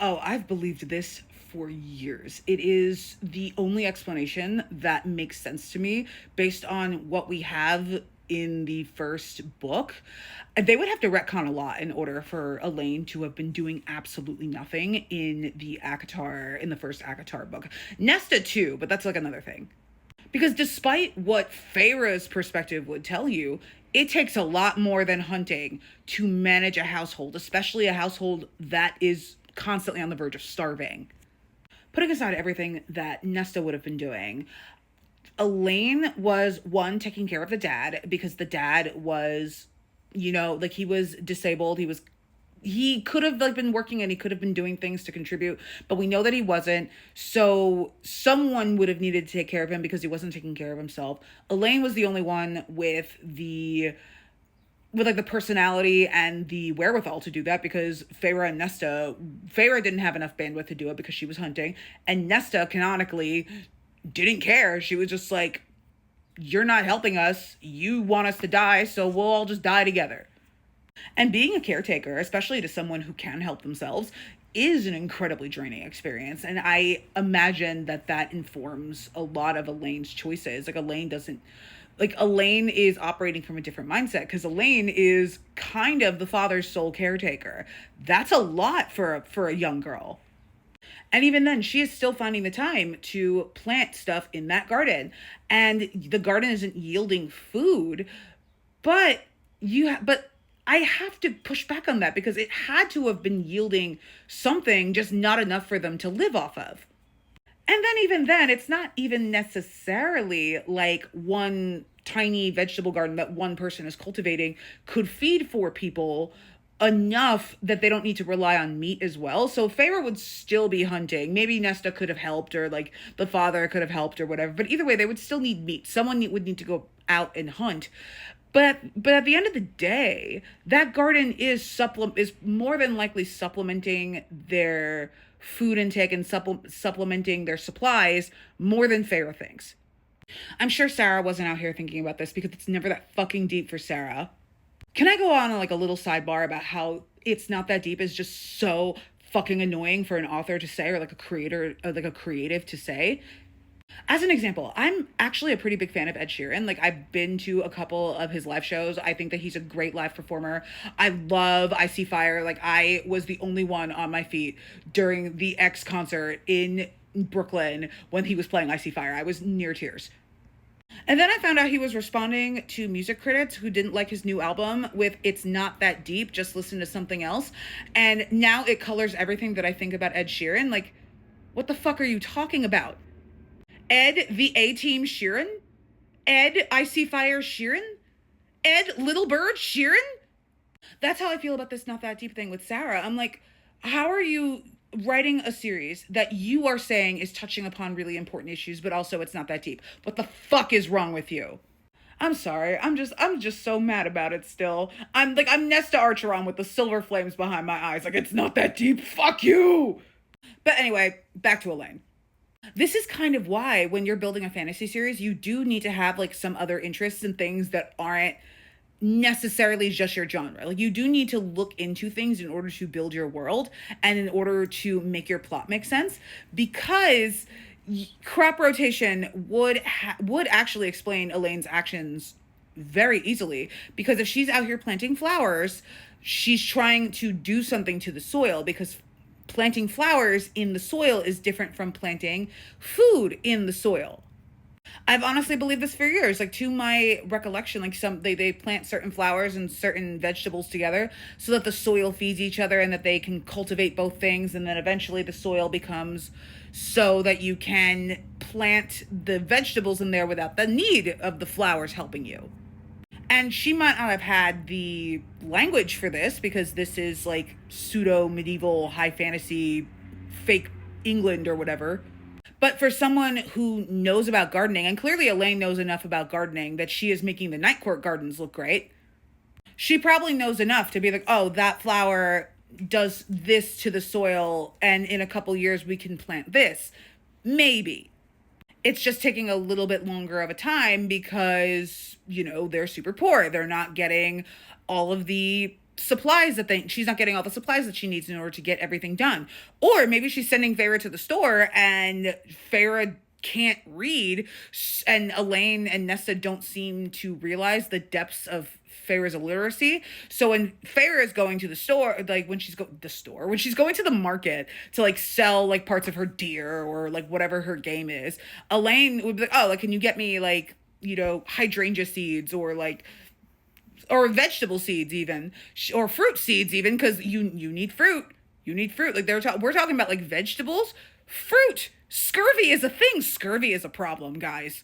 Oh, I've believed this for years. It is the only explanation that makes sense to me based on what we have in the first book. They would have to retcon a lot in order for Elaine to have been doing absolutely nothing in the first ACOTAR book. Nesta too, but that's like another thing. Because despite what Feyre's perspective would tell you, it takes a lot more than hunting to manage a household, especially a household that is constantly on the verge of starving. Putting aside everything that Nesta would have been doing, Elaine was one, taking care of the dad because the dad was, like he was disabled. He could have like been working and he could have been doing things to contribute, but we know that he wasn't. So someone would have needed to take care of him because he wasn't taking care of himself. Elaine was the only one with like the personality and the wherewithal to do that, because Feyre didn't have enough bandwidth to do it because she was hunting, and Nesta canonically didn't care. She was just like, you're not helping us. You want us to die, so we'll all just die together. And being a caretaker, especially to someone who can help themselves, is an incredibly draining experience. And I imagine that informs a lot of Elaine's choices. Elaine is operating from a different mindset because Elaine is kind of the father's sole caretaker. That's a lot for a young girl. And even then, she is still finding the time to plant stuff in that garden. And the garden isn't yielding food, but I have to push back on that because it had to have been yielding something, just not enough for them to live off of. And then even then, it's not even necessarily like one tiny vegetable garden that one person is cultivating could feed four people enough that they don't need to rely on meat as well. So Feyre would still be hunting. Maybe Nesta could have helped, or like the father could have helped or whatever. But either way, they would still need meat. Someone would need to go out and hunt. But at the end of the day, that garden is more than likely supplementing their food intake and supplementing their supplies more than Feyre thinks. I'm sure Sarah wasn't out here thinking about this because it's never that fucking deep for Sarah. Can I go on like a little sidebar about how it's not that deep is just so fucking annoying for an author to say, or like a creator, or like a creative to say? As an example, I'm actually a pretty big fan of Ed Sheeran. Like, I've been to a couple of his live shows. I think that he's a great live performer. I love I See Fire. Like, I was the only one on my feet during the X concert in Brooklyn when he was playing I See Fire. I was near tears. And then I found out he was responding to music critics who didn't like his new album with "It's not that deep, just listen to something else." And now it colors everything that I think about Ed Sheeran. Like, what the fuck are you talking about? Ed, the A-Team Sheeran? Ed, I See Fire Sheeran? Ed, Little Bird Sheeran? That's how I feel about this Not That Deep thing with Sarah. I'm like, how are you writing a series that you are saying is touching upon really important issues, but also it's not that deep? What the fuck is wrong with you? I'm sorry. I'm just so mad about it still. I'm Nesta Archeron with the silver flames behind my eyes. Like, it's not that deep. Fuck you. But anyway, back to Elaine. This is kind of why when you're building a fantasy series, you do need to have like some other interests and things that aren't necessarily just your genre. Like, you do need to look into things in order to build your world and in order to make your plot make sense, because crop rotation would actually explain Elaine's actions very easily. Because if she's out here planting flowers, she's trying to do something to the soil, because planting flowers in the soil is different from planting food in the soil. I've honestly believed this for years. Like, to my recollection, like they plant certain flowers and certain vegetables together so that the soil feeds each other and that they can cultivate both things, and then eventually the soil becomes so that you can plant the vegetables in there without the need of the flowers helping you. And she might not have had the language for this because this is like pseudo medieval high fantasy fake England or whatever. But for someone who knows about gardening, and clearly Elaine knows enough about gardening that she is making the Night Court gardens look great, she probably knows enough to be like, oh, that flower does this to the soil, and in a couple years we can plant this. Maybe. It's just taking a little bit longer of a time because, they're super poor. They're not getting all of the supplies she's not getting all the supplies that she needs in order to get everything done. Or maybe she's sending Feyre to the store and Feyre can't read, and Elaine and Nesta don't seem to realize the depths of Feyre's illiteracy. So when Feyre is going to the store, like when she's when she's going to the market to like sell like parts of her deer or like whatever her game is, Elaine would be like, oh, like, can you get me like, you know, hydrangea seeds or like, or vegetable seeds even, or fruit seeds even, because you need fruit. You need fruit. Like we're talking about like vegetables, fruit. Scurvy is a thing. Scurvy is a problem, guys.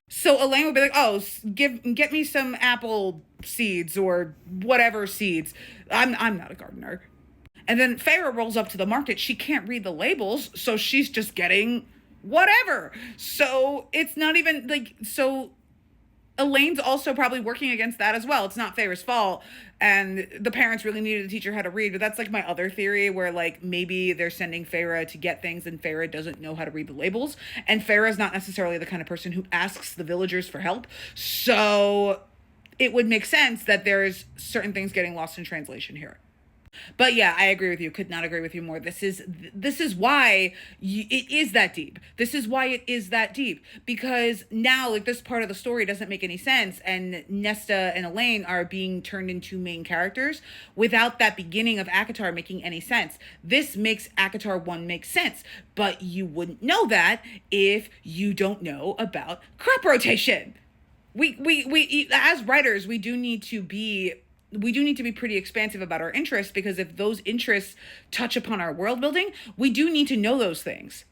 So Elaine would be like, oh, get me some apple seeds or whatever seeds. I'm not a gardener. And then Feyre rolls up to the market. She can't read the labels, so she's just getting whatever. So it's not even like, so Elaine's also probably working against that as well. It's not Feyre's fault, and the parents really needed to teach her how to read. But that's like my other theory, where like maybe they're sending Feyre to get things and Feyre doesn't know how to read the labels, and Feyre is not necessarily the kind of person who asks the villagers for help. So it would make sense that there's certain things getting lost in translation here. But yeah, I agree with you. Could not agree with you more. This is why it is that deep. This is why it is that deep. Because now, like, this part of the story doesn't make any sense, and Nesta and Elaine are being turned into main characters without that beginning of ACOTAR making any sense. This makes ACOTAR 1 make sense, but you wouldn't know that if you don't know about crop rotation. We as writers, we do need to be pretty expansive about our interests, because if those interests touch upon our world building, we do need to know those things.